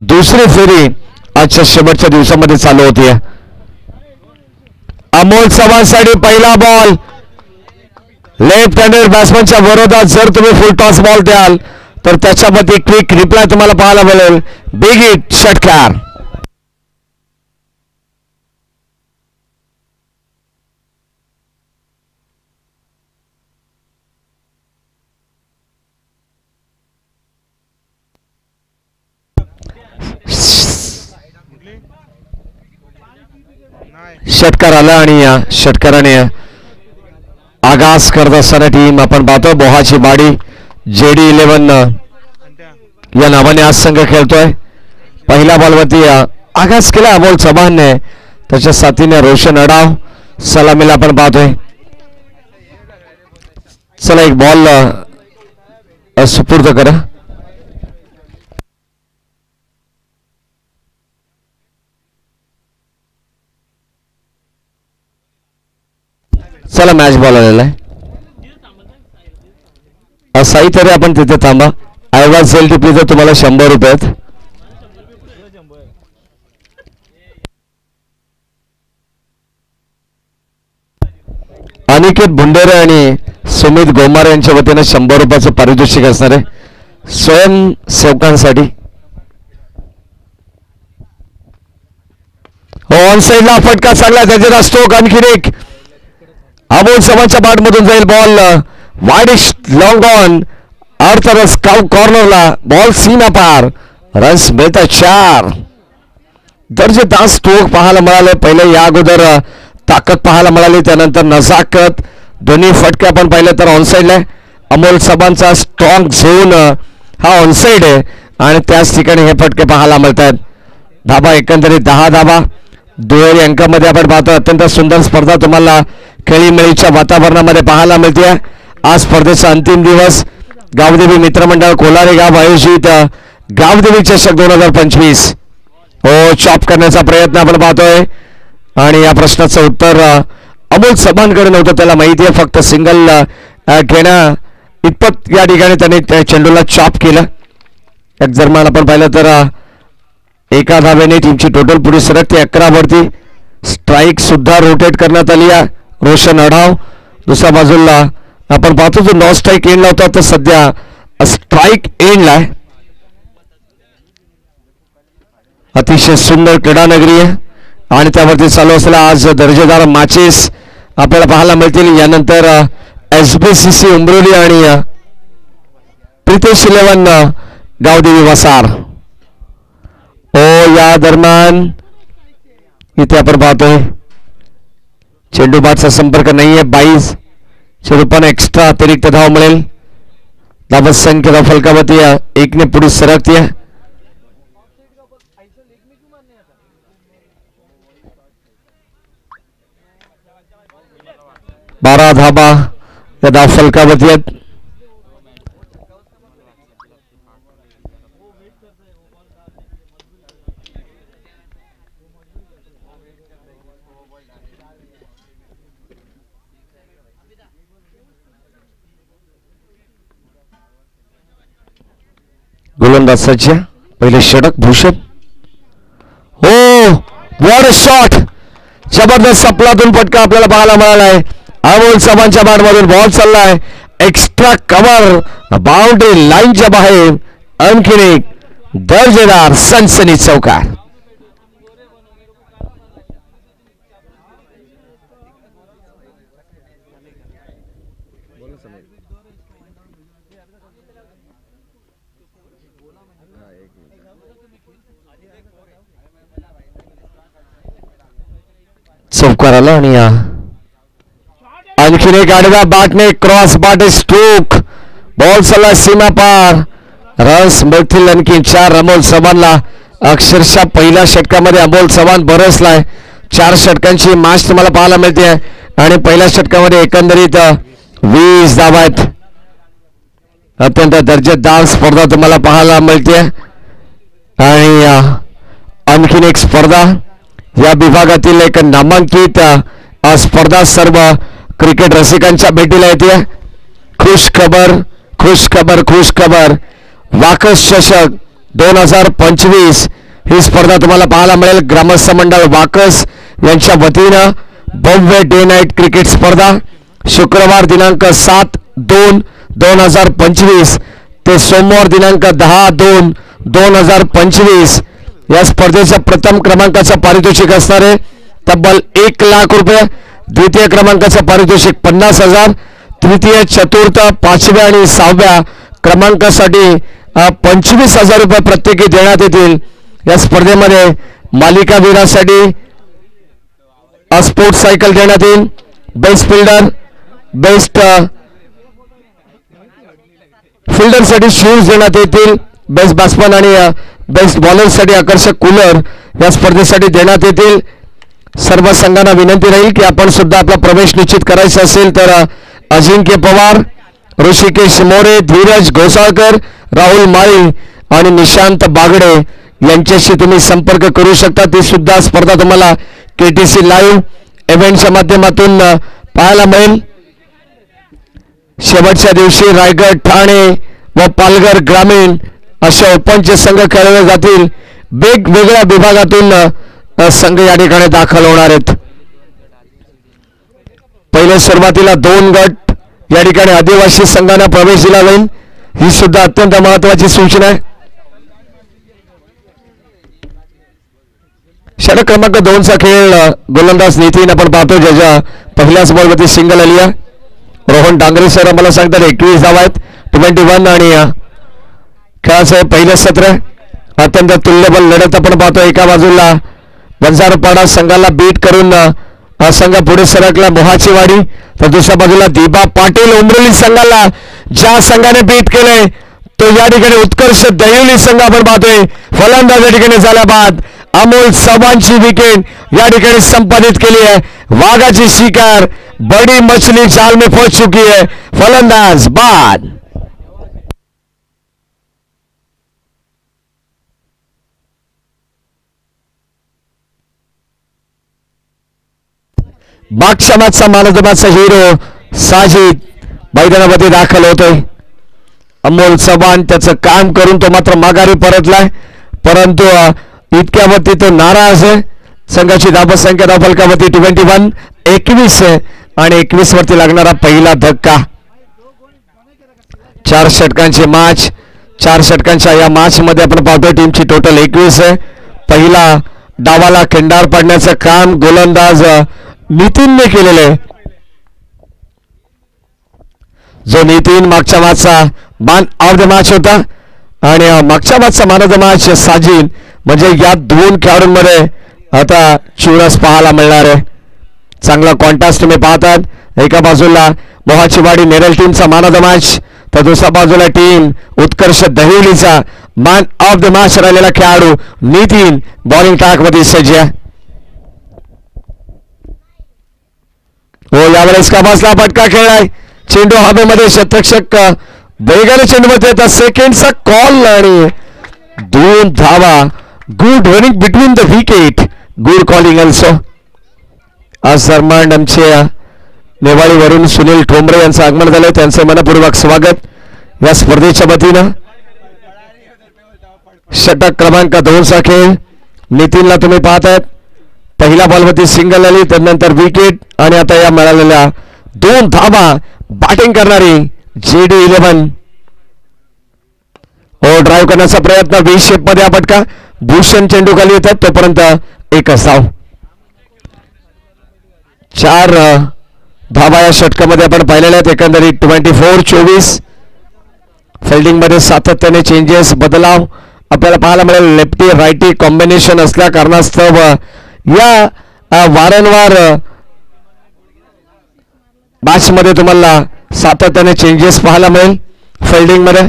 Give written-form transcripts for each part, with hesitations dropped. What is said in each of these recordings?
दुसरी फेरी आजच्या शेवटच्या दिवसामध्ये चालू होती. अमोल चव्हाणसाठी पहिला बॉल लेफ्ट हँडेड बॅट्समनच्या विरोधात जर तुम्ही फुल टॉस बॉल द्याल तर त्याच्यामध्ये क्विक रिप्लाय तुम्हाला पाहायला मिळेल. बिग हिट षटकार. षटकार आला आणि या षटकाराने आगास करत असताना टीम आपण पाहतो बोहाची बाडी JD11 या नावाने आज संघ खेळतोय. पहिल्या बॉलवरती आगास केला अमोल चव्हाणने, त्याच्या साथीने रोशन अडाव सलामीला आपण पाहतोय. चला एक बॉल सुपूर्द करा. चला मॅच बॉल आलेला आहे. असाही तरी आपण तिथे थांबा. आयवाज सेल टिपली तर तुम्हाला 100 रुपये आहेत. अनिकेत भुंडेरे आणि सुमित गोमारे यांच्या वतीने 100 रुपयाचं पारितोषिक असणार आहे स्वयंसेवकांसाठी. ऑन साईडला फटका चांगला त्याच्यात असतो. आणखीन एक अमोल चव्हाणच्या बॅटमधून जाईल बॉल वाईडिश लॉंग ऑन अर्थरस कॉर्नरला. बॉल सीमा पार. रन्स मिळतात 4. दर्जेदार स्ट्रोक पाहायला मिळाले. पहिले या अगोदर ताकद पाहायला मिळाली, त्यानंतर नजाकत. दोन्ही फटके आपण पाहिले तर ऑनसाईडला आहे. अमोल चव्हाणचा स्ट्रॉंग झोन हा ऑनसाईड आहे आणि त्याच ठिकाणी हे फटके पाहायला मिळतात. धाबा एकंदरीत 10 धाबा. दुहेरी अंकामध्ये आपण पाहतो. अत्यंत सुंदर स्पर्धा तुम्हाला खेळीमेळीच्या वातावरणामध्ये पाहायला मिळते. आज स्पर्धेचा अंतिम दिवस. गावदेवी मित्रमंडळ कोलारे गाव आयोजित गावदेवी चषक 2025 चॉप करण्याचा प्रयत्न आपण पाहतोय आणि या प्रश्नाचं उत्तर अमोल चव्हाणकडे नव्हतं. त्याला माहिती आहे फक्त सिंगल घेण्या इतपत या ठिकाणी त्याने त्या चेंडूला चॉप केलं. एक जर्मान आपण पाहिलं तर एका धाब्याने टीमची टोटल पुढे सरकते 11 वरती. स्ट्राईक सुद्धा रोटेट करण्यात आली आहे. रोशन अढाव दुसऱ्या बाजूला आपण पाहतो जो नॉन स्ट्राईक एंडला होता तर सध्या स्ट्राईक एंडला आहे. अतिशय सुंदर क्रीडा नगरी आहे आणि त्यावरती चालू असलेला आज दर्जेदार मॅचेस आपल्याला पाहायला मिळतील. यानंतर SBCC उंबरोली आणि प्रितेश 11 गावदेवी वसार. या दरम्यान इथे आपण पाहतोय चेंडू बादचा संपर्क नाहीये. 22 चेंडू पण एक्स्ट्रा अतिरिक्त धाव मिळेल. धावत संख्या फलकावती 1 ने पुढे सरकते. बारा धाबा या धाव फलकावती आहेत. गोलंदाजाच्या पहिले षटक भूषण. What a shot. जबरदस्त सपलातून फटका आपल्याला पाहायला मिळाला आहे. अमोल चव्हाणच्या बॅटमधून बॉल चाललाय एक्स्ट्रा कव्हर बाउंड्री लाईनच्या बाहेर. आणखीन एक दर्जेदार सनसनी चौकार. चौकार आला आणि आणखीन एक आडव्या बॅटने क्रॉस बॅट स्ट्रोक. बॉल चालला सीमा पार. रन्स मिळतील आणखी 4. अमोल चव्हाणला अक्षरशः पहिल्या षटकामध्ये अमोल चव्हाण बरसलाय. 4 षटकांची मॅच तुम्हाला पाहायला मिळते आणि पहिल्या षटकामध्ये एकंदरीत 20 धावा आहेत. अत्यंत दर्जेदार स्पर्धा तुम्हाला पाहायला मिळते आणि आणखीन एक स्पर्धा या विभागातील एक नामांकित स्पर्धा सर्व क्रिकेट रसिकांच्या भेटीला येते. खुश खबर खुश खबर खुश खबर. वाकस चषक 2025 ही स्पर्धा तुम्हाला पाहायला मिळेल. ग्रामस्थ मंडळ वाकस यांच्या वतीनं भव्य डे नाईट क्रिकेट स्पर्धा शुक्रवार दिनांक 7/2/2025 ते सोमवार दिनांक 10/2/2025 या स्पर्धेच्या प्रथम क्रमांकाचं पारितोषिक असणार आहे तब्बल 1 लाख रुपये. द्वितीय क्रमांकाचं पारितोषिक 50,000. तृतीय, चतुर्थ, 5व्या आणि 6व्या क्रमांकासाठी 25,000 रुपये प्रत्येकी देण्यात येतील. या स्पर्धेमध्ये मालिकावीरासाठी स्पोर्ट्स सायकल देण्यात येईल. बेस्ट फिल्डर, बेस्ट फिल्डरसाठी शूज देण्यात येतील. बेस्ट बॅट्समन आणि बेस्ट बॉलरसाठी आकर्षक कूलर या स्पर्धेसाठी देण्यात येतील. सर्व संघांना विनंती राहील की आपण सुद्धा आपला प्रवेश निश्चित करायचा असेल तर अजिंक्य पवार, ऋषिकेश मोरे, धीरज घोसाळकर, राहुल माळी आणि निशांत बागडे यांच्याशी तुम्ही संपर्क करू शकता. ती सुद्धा स्पर्धा तुम्हाला KTC लाईव्ह इव्हेंटच्या माध्यमातून पाहायला मिळेल. शेवटच्या दिवशी रायगड, ठाणे व पालघर ग्रामीण अशा ओपनचे संघ खेळले जातील. वेगवेगळ्या विभागातून संघ या ठिकाणी दाखल होणार आहेत. पहिले सुरुवातीला 2 गट या ठिकाणी आदिवासी संघांना प्रवेश दिला जाईल. ही सुद्धा अत्यंत महत्वाची सूचना आहे. षटक क्रमांक 2चा खेळ गोलंदाज नितीन आपण पाहतो ज्याच्या पहिल्याच बॉलवरती सिंगल आली आहे. रोहन डांगरे सर आम्हाला सांगतात 21 धावा आहेत. 21 आणि खेळाचं पहिलं सत्र अत्यंत तुल्यबल लढत आपण पाहतो. एका बाजूला वंजारपाडा संघाला बीट करून संघ पुढे सरकला मोहाची वाडी, तर दुसऱ्या बाजूला दिबा पाटील उमरली संघाला ज्या संघाने बीट केले तो या ठिकाणी उत्कर्ष दहिवली संघ आपण पाहतोय. फलंदाज या ठिकाणी झाल्या बाद अमोल चव्हाणची विकेट या ठिकाणी संपादित केली आहे. वाघाची शिकार, बडी मछली जाल में फंस चुकी है. फलंदाज बाद. मागच्या मॅचचा मानवमाचा हिरो साजिद मैदानामध्ये दाखल होतोय. अमोल चव्हाण त्याचं काम करून तो मात्र माघारी परतलाय, परंतु इतक्यावरती तो नाराज आहे. संघाची धावसंख्या धावफलकावरती 21 आहे आणि 21 वरती लागणारा पहिला धक्का. 4 षटकांची मॅच, 4 षटकांच्या या मॅच मध्ये आपण पाहतोय टीमची टोटल 21 आहे. पहिला डावाला खिंडार पाडण्याचं काम गोलंदाज नितीनने केलेलं आहे. जो नितीन मागच्या मॅचचा मॅन ऑफ द मॅच होता आणि मागच्या मॅचचा man of the match Sajid. म्हणजे या 2 खेळाडूंमध्ये आता चुरस पाहायला मिळणार आहे. चांगला कॉन्ट्रास्ट तुम्ही पाहतात. एका बाजूला मोहाची वाडी नेरल टीमचा मॅन ऑफ द मॅच, तर दुसऱ्या बाजूला टीम उत्कर्ष दहिवलीचा मॅन ऑफ द मॅच राहिलेला खेळाडू नितीन बॉलिंग ट्रॅक मध्ये सज्ज आहे. हो, यावेळेस काबासला फटका खेळलाय. चेंडू हवेमध्ये शतरक्षक वेगाने चेंडूमध्ये येतात. सेकंडचा कॉल आणि 2 धावा. Good running between the wicket, good calling also. आज दरम्यान आमचे नेवाळीवरून सुनील ठोंबरे यांचं आगमन झालंय. त्यांचं मनपूर्वक स्वागत या स्पर्धेच्या वतीनं. षटक क्रमांक 2चा खेळ नितीनला तुम्ही पाहतायत. पहिल्या बॉलवरती सिंगल आली, त्यानंतर विकेट आणि आता या मिळालेल्या 2 धावा. बॅटिंग करणारी JD11 ओ ड्राईव्ह करण्याचा प्रयत्न व्ही शेप मध्ये फटका. भूषण चेंडू खाली येतात तोपर्यंत 1 धाव. 4 धावा या षटकामध्ये आपण पाहिलेल्या आहेत. एकंदरीत 24-24. फिल्डिंग मध्ये सातत्याने चेंजेस, बदलाव आपल्याला पाहायला मिळेल. लेफ्टी रायटी कॉम्बिनेशन असल्या कारणास्तव या वारंवार मॅच मध्ये तुम्हाला सातत्याने चेंजेस पाहायला मिळेल. फिल्डिंग मध्ये,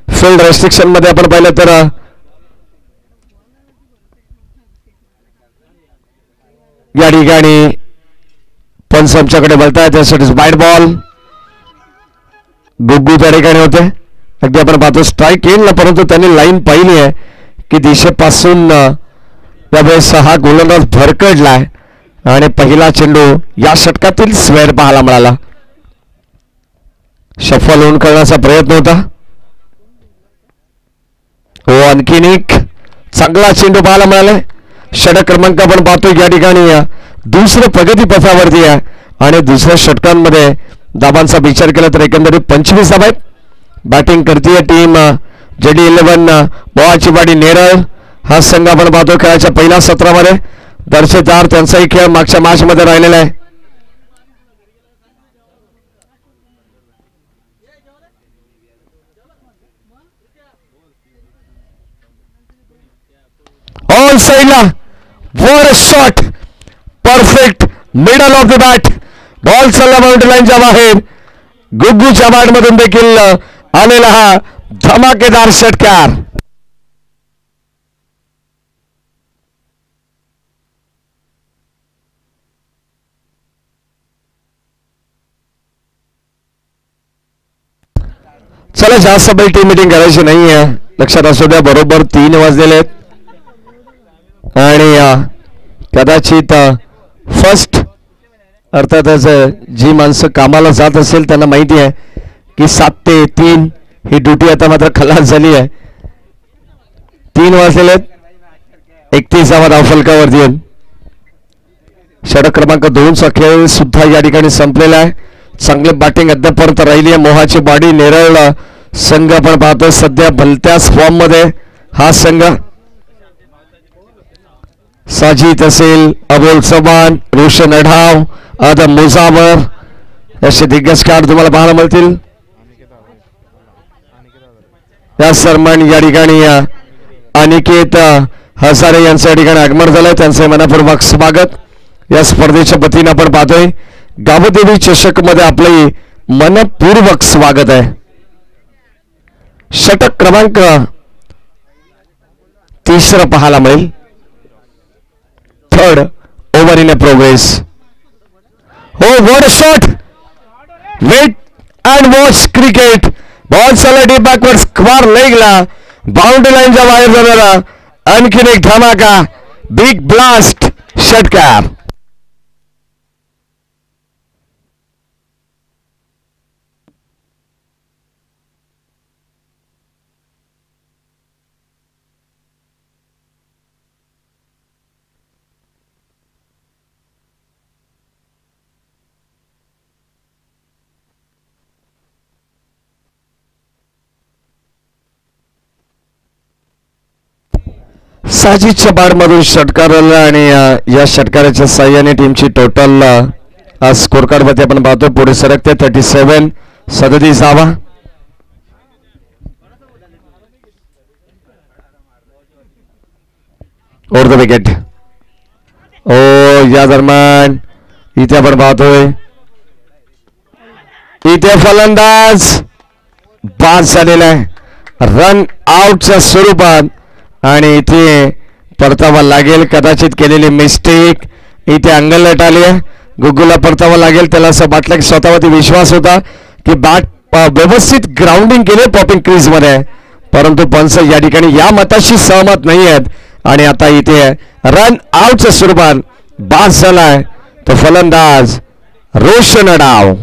फील्ड रेस्ट्रिक्शन मध्ये आपण पाहिलं तर या ठिकाणी पंच आमच्याकडे बोलताय त्यासाठी वाईड बॉल. गुग्गू त्या ठिकाणी होते. अगदी आपण पाहतो स्ट्राईक येईल ना, परंतु त्यांनी लाईन पाहिली आहे की दिशेपासून यावेळेस हा गोलंदाज भरकडलाय आणि पहिला चेंडू या षटकातील स्क्वेअर पाहायला मिळाला. शफल होऊन करण्याचा प्रयत्न होता. हो आणखीन एक चांगला चेंडू पाहायला मिळालाय. षटक क्रमांक आपण पाहतो या ठिकाणी दुसरं प्रगती पथावरती आहे आणि दुसऱ्या षटकांमध्ये धाबांचा विचार केला तर एकंदरीत 25 धाबा आहेत. बॅटिंग करतीये टीम JD11 मोहाची वाडी नेरळ. हा संघ आपण पाहतो खेळाच्या पहिल्या सत्रामध्ये दर्शेदार त्यांचाही खेळ मागच्या मॅच मध्ये राहिलेला आहे. ऑन साइडला वर shot perfect middle of the bat. Ball चालला बाउंड्री लाईनच्या बाहेर. गुग्गूच्या बॅट मधून देखील आलेला हा धमाकेदार षटकार. चला जास्त वेळ टीम मीटिंग करायची नाही आहे. लक्षात असू द्या बरोबर 3 वाजलेले आहेत आणि कदाचित फर्स्ट अर्थातच जी माणसं कामाला जात असेल त्यांना माहिती आहे की 7 ते 3 ही ड्युटी आता मात्र खलास झाली आहे. 3 वाजलेले आहेत. 31 धाव फलकावरती आहेत. षटक क्रमांक 2 चा खेळ सुद्धा या ठिकाणी संपलेला आहे. चांगले बॅटिंग अद्यापर्यंत राहिली आहे. मोहाची वाडी नेरळ संघ आपण पाहतो सध्या भलत्याच फॉर्म मध्ये हा संघ. साजिद असेल, अबोल चव्हाण, रोशन अढाव, आदम मुजावर असे दिग्गजकार तुम्हाला पाहायला मिळतील. या सन्मान या ठिकाणी अनिकेत हजारे यांच्या ठिकाणी आगमन झालंय. त्यांचे मनपूर्वक स्वागत. या स्पर्धेच्या वतीने आपण पाहतोय गावदेवी चषक मध्ये आपले मनपूर्वक स्वागत आहे. षटक क्रमांक 3 पाहायला मिळेल. Third over in progress. हो what a shot. Wait and watch cricket. Ball चालला डीप बॅकवर्ड स्क्वेअर लेगला बाउंड्री लाईनच्या बाहेर जाणारा आणखीन एक धमाका बिग ब्लास्ट षटकार. साजिदच्या बाडमधून षटकार आला आणि या षटकाराच्या साह्याने टीमची टोटल स्कोर कार्ड मध्ये आपण पाहतो पुढे सरकते 37 37 धावा. Over the wicket. ओ या दरम्यान इथे आपण पाहतोय इथे फलंदाज बाद झालेला आहे रन आउटच्या स्वरूपात आणि इथे परतावा लागेल. कदाचित केलेली मिस्टेक इथे अंगलट आली आहे. गुग्गूला परतावा लागेल. त्याला असं वाटलं की स्वतःवरती विश्वास होता की बॅट व्यवस्थित ग्राउंडिंग केले पॉपिंग क्रीज मध्ये परंतु पंच या ठिकाणी या मताशी सहमत नाही आहेत आणि आता इथे रन आउटच्या स्वरूपात बाद झालाय तो फलंदाज रोशन अढाव.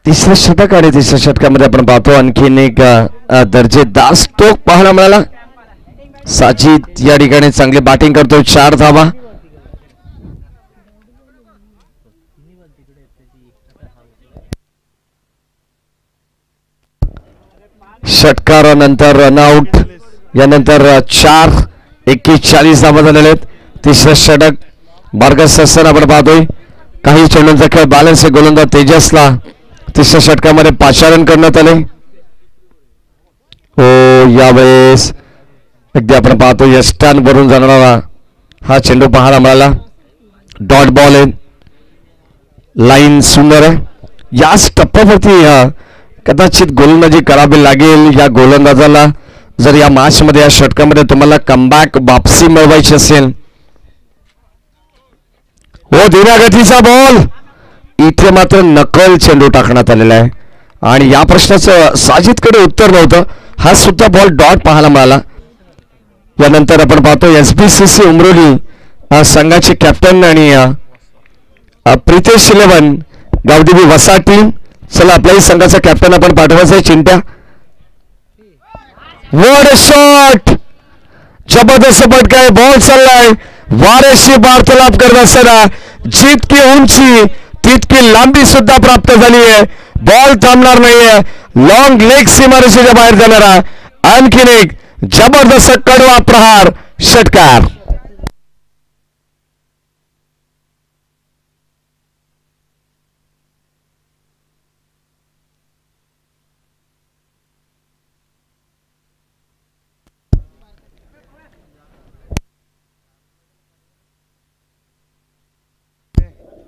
तिसरं षटक आणि तिसऱ्या षटकामध्ये आपण पाहतो आणखीन एक दर्जेदार स्ट्रोक पाहायला मिळाला. साजिद या ठिकाणी चांगली बॅटिंग करतो 4 धावा. षटकारानंतर रनआउट यानंतर 4 41 धावा झालेले आहेत. तिसरं षटक बारगस असताना आपण पाहतोय काही चेंडूंचा खेळ बॅलन्स गोलंदाज तेजसला तिसऱ्या षटकामध्ये 5 रन करण्यात आले. हो, यावेळेस अगदी आपण पाहतो यष्टान भरून जाणारा हा चेंडू पाहायला मिळाला. डॉट बॉल आहे. लाईन सुंदर आहे. याच टप्प्यावरती कदाचित गोलंदाजी करावी लागेल या गोलंदाजाला. जर या मॅच मध्ये या षटकामध्ये तुम्हाला कमबॅक वापसी मिळवायची असेल. हो, धीम्या गतीचा बॉल. इथे मात्र नकल चेंडू टाकण्यात आलेला आहे आणि या प्रश्नाचं साजिदकडे उत्तर नव्हतं. हा सुद्धा बॉल डॉट पाहायला मिळाला. यानंतर आपण पाहतो SBCC उमरोली संघाचे कॅप्टन आणि प्रितेश इलेव्हन गावदेवी वसा टीम. चला, आपल्याही संघाचा कॅप्टन आपण पाठवायचा आहे चिंट्या. What a shot. जबरदस्त फटका. बॉल चाललाय. वारेशी वार्तालाप करत असताना जितकी उंची तितकी लांबी सुद्धा प्राप्त झाली आहे. बॉल थांबणार नाहीये. लॉंग लेग सीमारेषेच्या बाहेर जाणारा आणखीन एक जबरदस्त कडवा प्रहार षटकार.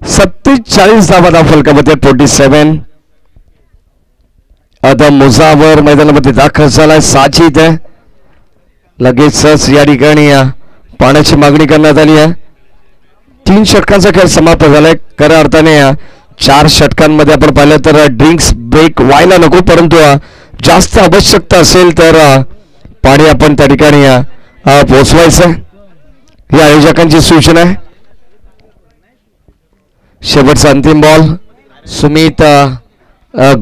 सत्तेचाळीस धावा फलकामध्ये 47. आता मुजावर मैदानामध्ये दाखल झालाय. साजिद आहे. लगेचच या ठिकाणी पाण्याची मागणी करण्यात आली आहे. 3 षटकांचा खेळ समाप्त झालाय. खऱ्या अर्थाने 4 षटकांमध्ये आपण पाहिलं तर ड्रिंक्स ब्रेक व्हायला नको, परंतु जास्त आवश्यकता असेल तर पाणी आपण त्या ठिकाणी पोचवायचं. ही आयोजकांची सूचना आहे. शेवटचा अंतिम बॉल. सुमित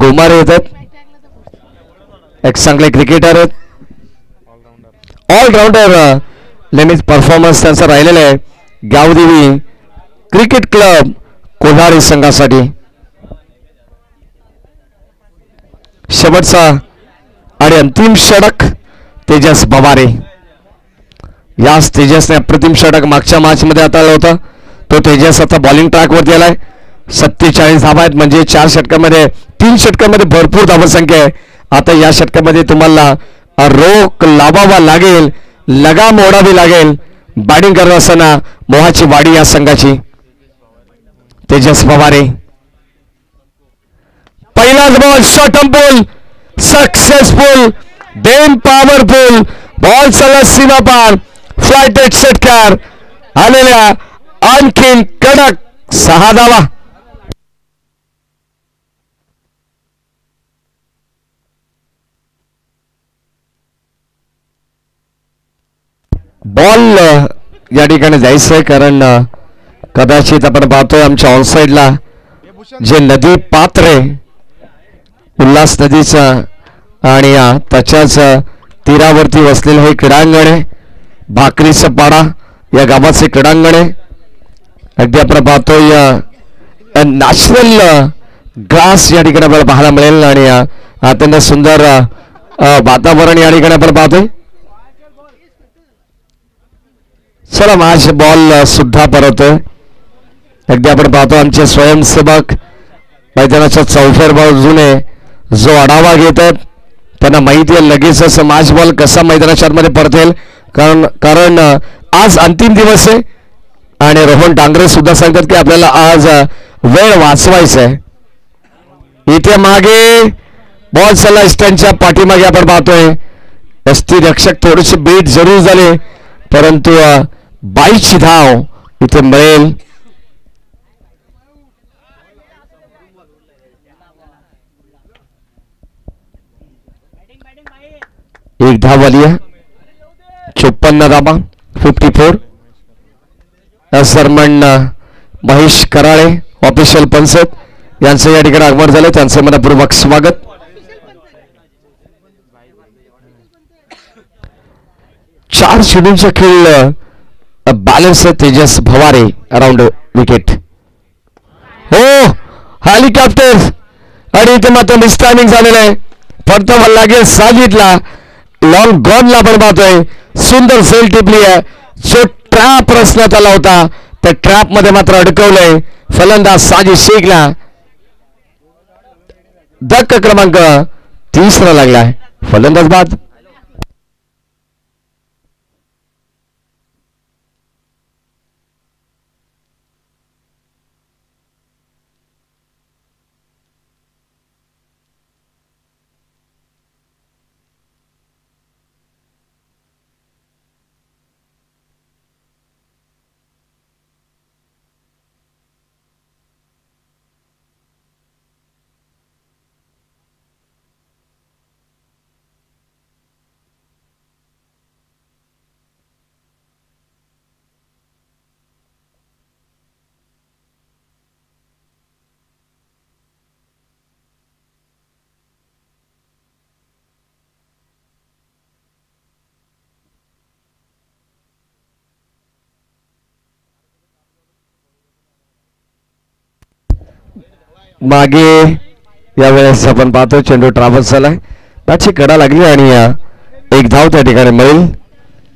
गोमारे येतात. एक चांगले क्रिकेटर आहेत. ऑलराऊंडर नेहमीच परफॉर्मन्स त्यांचा राहिलेला आहे गावदेवी क्रिकेट क्लब कोल्हारी संघासाठी. शेवटचा आणि अंतिम षटक तेजस भवारे. याच तेजसने अप्रतिम षटक मागच्या मॅच मध्ये हाताळला होता. तो तेजस आता बॉलिंग ट्रॅक वरती आलाय. 47 धावा आहेत, म्हणजे 4 षटकांमध्ये 3 षटकांमध्ये भरपूर धावसंख्या आहे. आता या षटकामध्ये तुम्हाला रोख लावावा लागेल, लगाम ओढावी लागेल. बॅटिंग करत असताना मोहाची वाडी या संघाची. तेजस पवारे. पहिलाच ball short ball successful then powerful ball चला सीमा पार. फ्लायटेड षटकार आलेल्या आणखीन कडक 6 धावा. बॉल या ठिकाणी जायचं आहे, कारण कदाचित आपण पाहतोय आमच्या ऑनसाइडला जे नदी पात्र आहे उल्हास नदीचं आणि त्याच्याच तीरावरती वसलेलं हे क्रीडांगण आहे. भाकरीचा पाडा या गावाचे क्रीडांगण आहे. अगदी आपण पाहतोय नॅचरल ग्रास या ठिकाणी आपल्याला पाहायला मिळेल आणि अत्यंत सुंदर वातावरण या ठिकाणी आपण पाहतोय. चला, मॅच बॉल सुद्धा परतोय. अगदी आपण पाहतो आमचे स्वयंसेवक मैदानाच्या चौफेर बाजूने जो आढावा घेत आहेत त्यांना माहिती आहे लगेचच मॅच बॉल कसा मैदानाच्या आतमध्ये परतेल, कारण आज अंतिम दिवस आहे आणि रोहन डांगरे सुद्धा सांगतात की आपल्याला आज वेळ वाचवायचा आहे. इथे मागे बॉल चला स्टँडच्या पाठीमागे आपण पाहतोय एसटी रक्षक थोडेसे बीट जरूर झाले, परंतु 22ची धाव इथे मिळेल. एक धाव आली आहे. 54 धावा 54. सरमन महेश कराळे ऑफिशियल पंच यांचं या ठिकाणी आगमन झालं, त्यांचं मनपूर्वक स्वागत. चार शेड्यूलचा खेळ बॅलन्स तेजस भवारे अराउंड विकेट. हो, हेलिकॉप्टर आणि इथे मात्र मिसटायमिंग झालेलं आहे. फक्त लागेल साजिदला. लॉंग गॉनला आपण पाहतोय सुंदर सेल टिपली आहे. जो ट्रॅप रचण्यात आला होता त्या ट्रॅप मध्ये मात्र अडकवलंय फलंदाज साजिद शेखला. धक्का क्रमांक 30 लागलाय. फलंदाज बाद. मागे यावेळेस आपण पाहतो चेंडू ट्राव्हल्स झालाय. मॅचची कडा लागली आणि एक धाव त्या ठिकाणी मिळेल.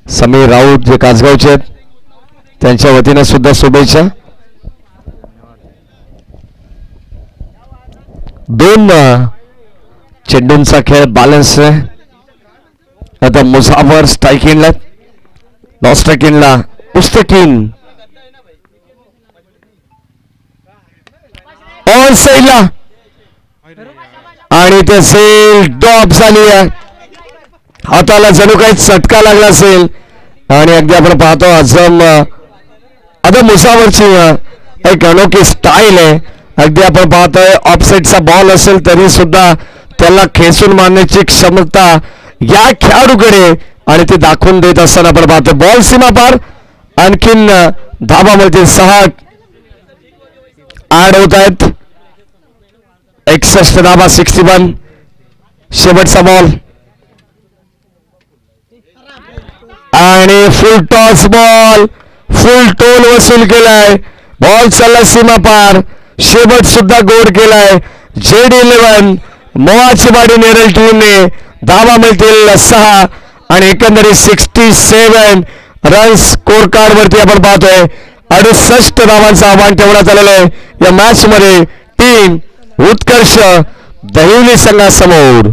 समीर राऊत जे कासगावचे आहेत त्यांच्या वतीने सुद्धा शुभेच्छा. 2 चेंडूंचा खेळ बॅलन्स आहे. आता मुसाफर स्ट्रायकिंगला, नॉन स्ट्रायकिंगला उस्तेकीन ऑन साईडला आणि ते सेल ड्रॉप झाली आहे. हाताला जणू काही चटका लागला असेल आणि अगदी आपण पाहतो आता मुसाफरची एक अनोखी स्टाईल आहे. अगदी आपण पाहतोय ऑफसाईडचा बॉल असेल तरी सुद्धा त्याला खेचून मारण्याची क्षमता या खेळाडूकडे आणि ते दाखवून देत असताना आपण पाहतो. बॉल सीमा पार, आणखीन धाबामध्ये 6 ऍड होत आहेत. 61 धाबा 61. शेवटचा बॉल आणि फुल टॉस बॉल, फुल टोल वसूल केलाय. बॉल चालला सीमा पार, शेवट सुद्धा गोड केलाय. जेड11 मोहाची वाडी नेरळ टीमने धावा मिळतील 6 आणि एकंदरीत 67 रन्स स्कोर कार्ड वरती आपण पाहतोय. 68 धावांचं आव्हान ठेवण्यात आलेलं आहे या मॅच मध्ये. टीम उत्कर्ष दहिवली संघासमोर.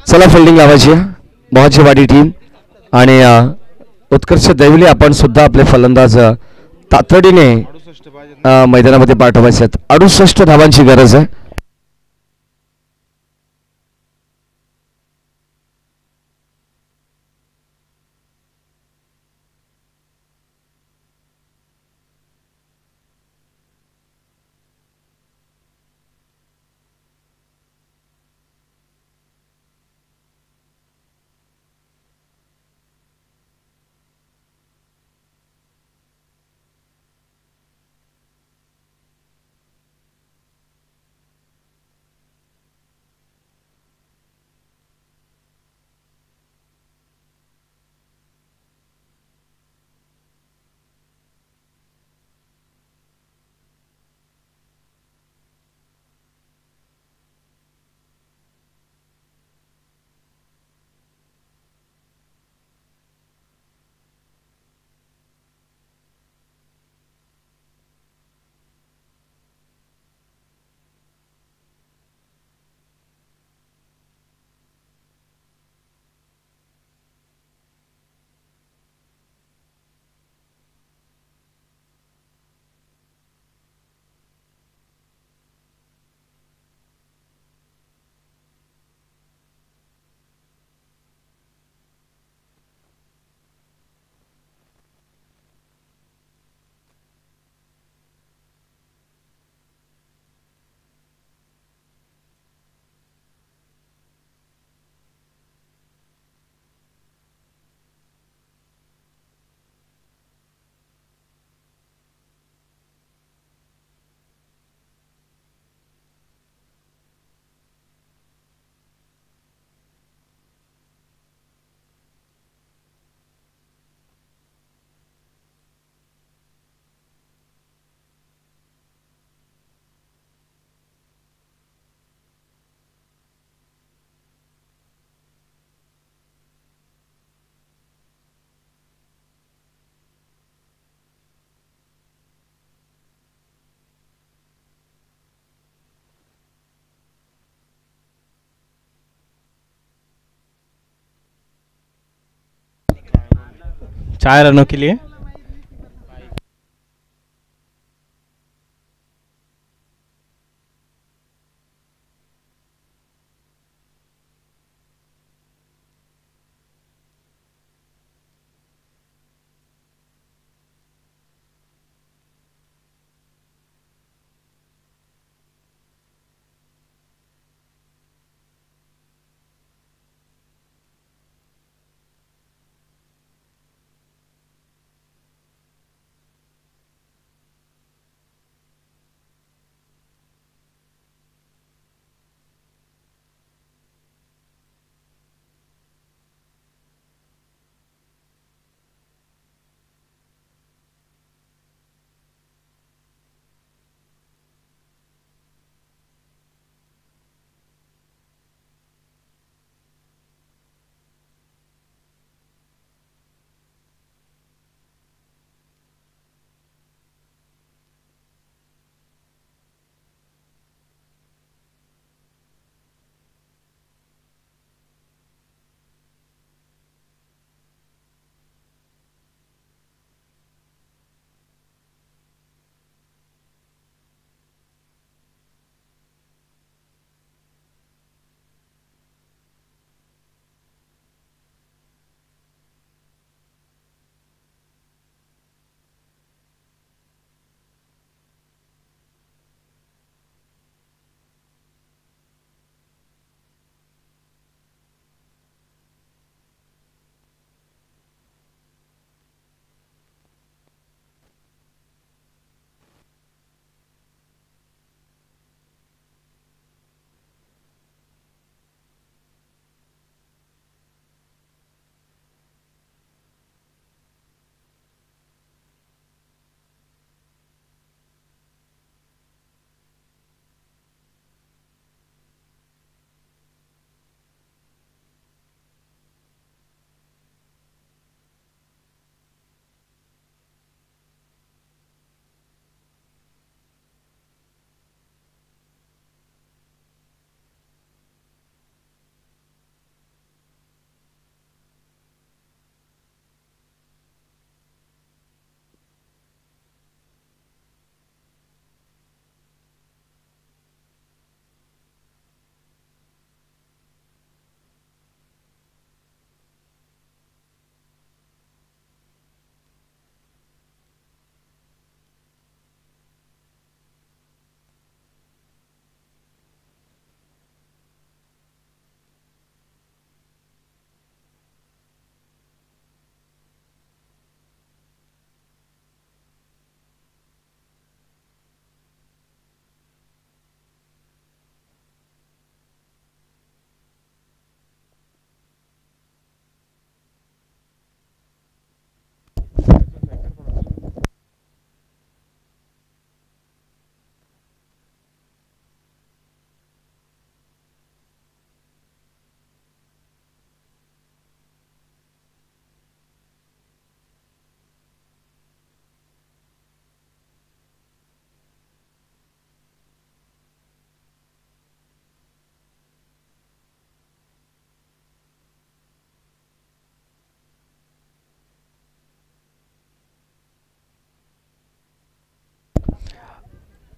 चला फिल्डिंग लावायची मोहाची वाडी टीम आणि उत्कर्ष दैवली आपण सुद्धा आपले फलंदाज तातडीने मैदानामध्ये पाठवायचे आहेत. 68 धावांची गरज आहे. 4 रनों के लिए।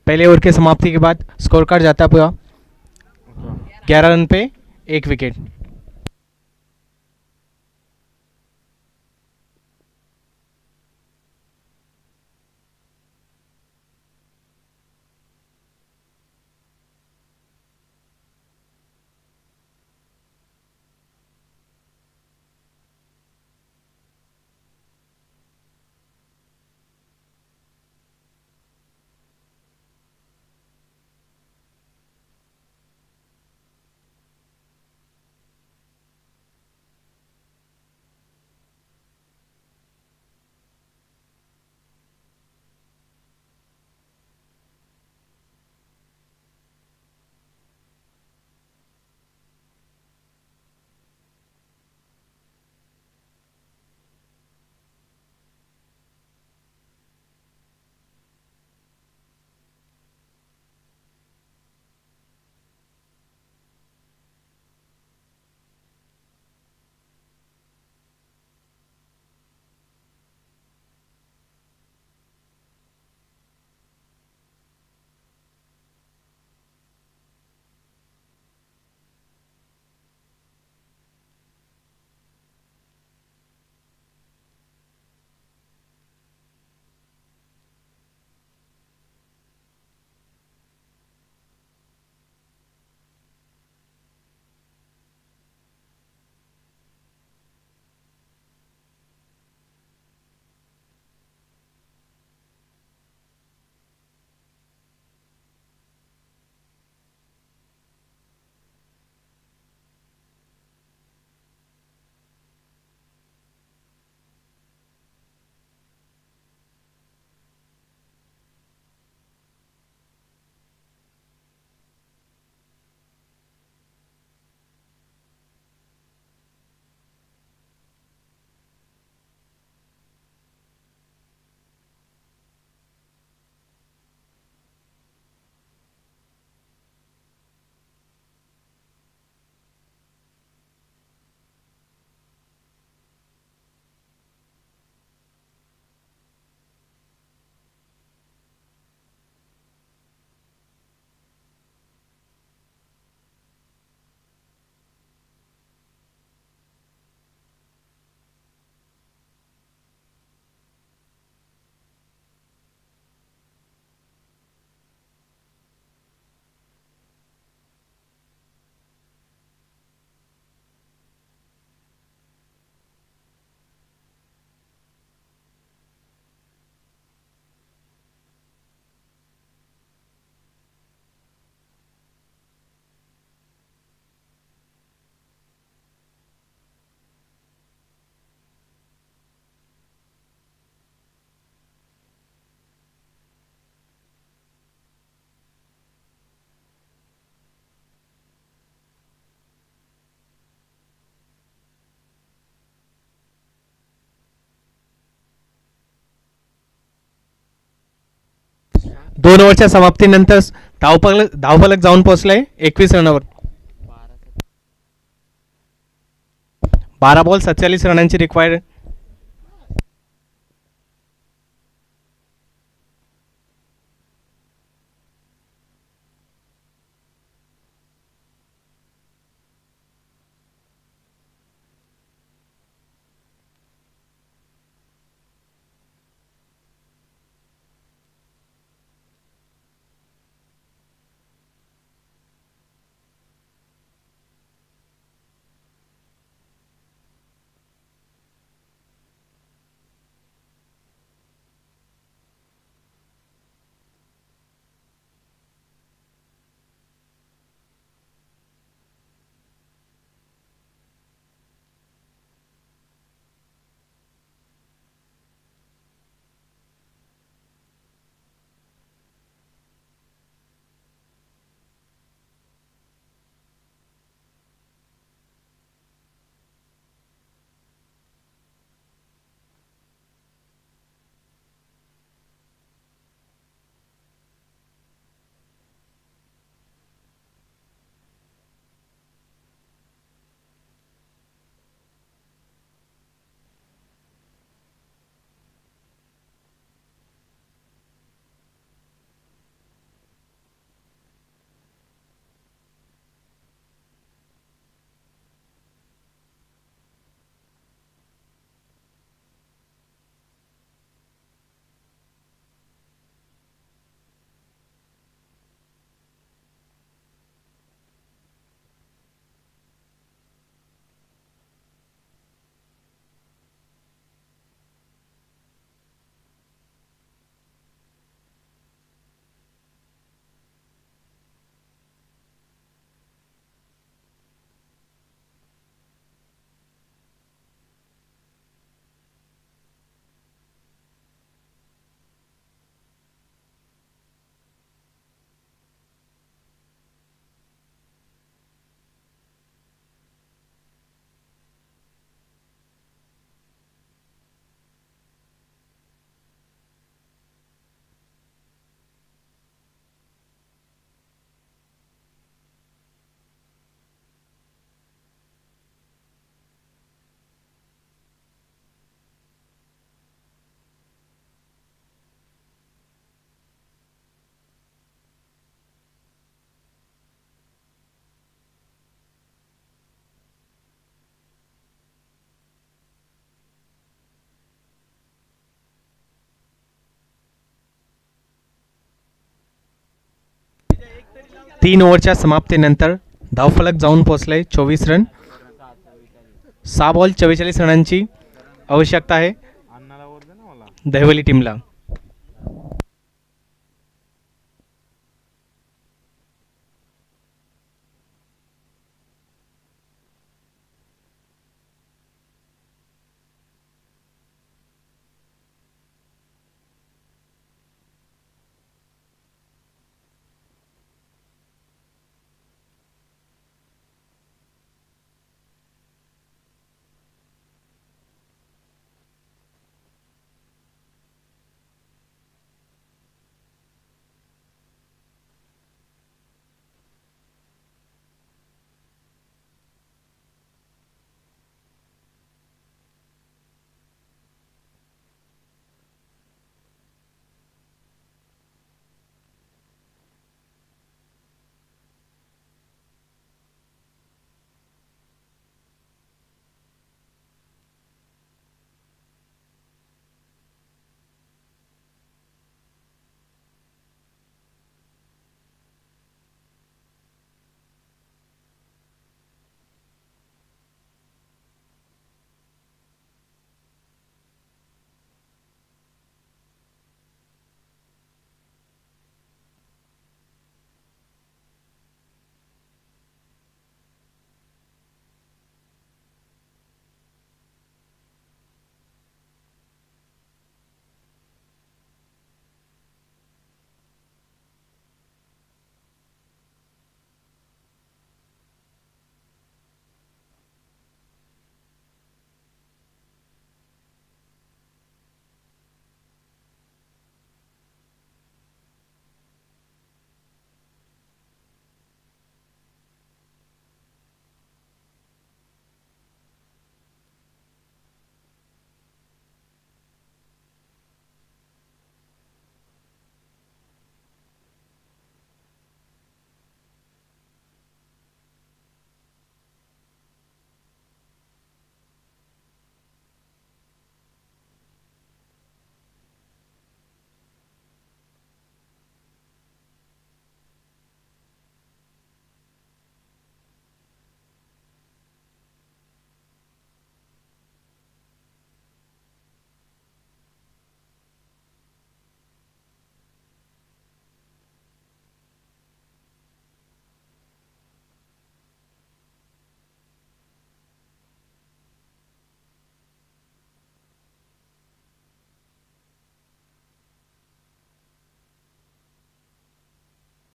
पहले ओवर के समाप्ति के बाद स्कोर कार्ड जाता है पूरा 11 रन पे 1 विकेट। 2 ओव्हरच्या समाप्तीनंतर धावफलक जाऊन पोहोचलाय 21 रनावर. 12 बॉल 47 रनांची रिक्वायर्ड. तीन ओव्हरच्या समाप्तीनंतर धावफलक जाऊन पोहोचले 24 रन. 6 बॉल 44 रनांची आवश्यकता आहे दहिवली टीमला.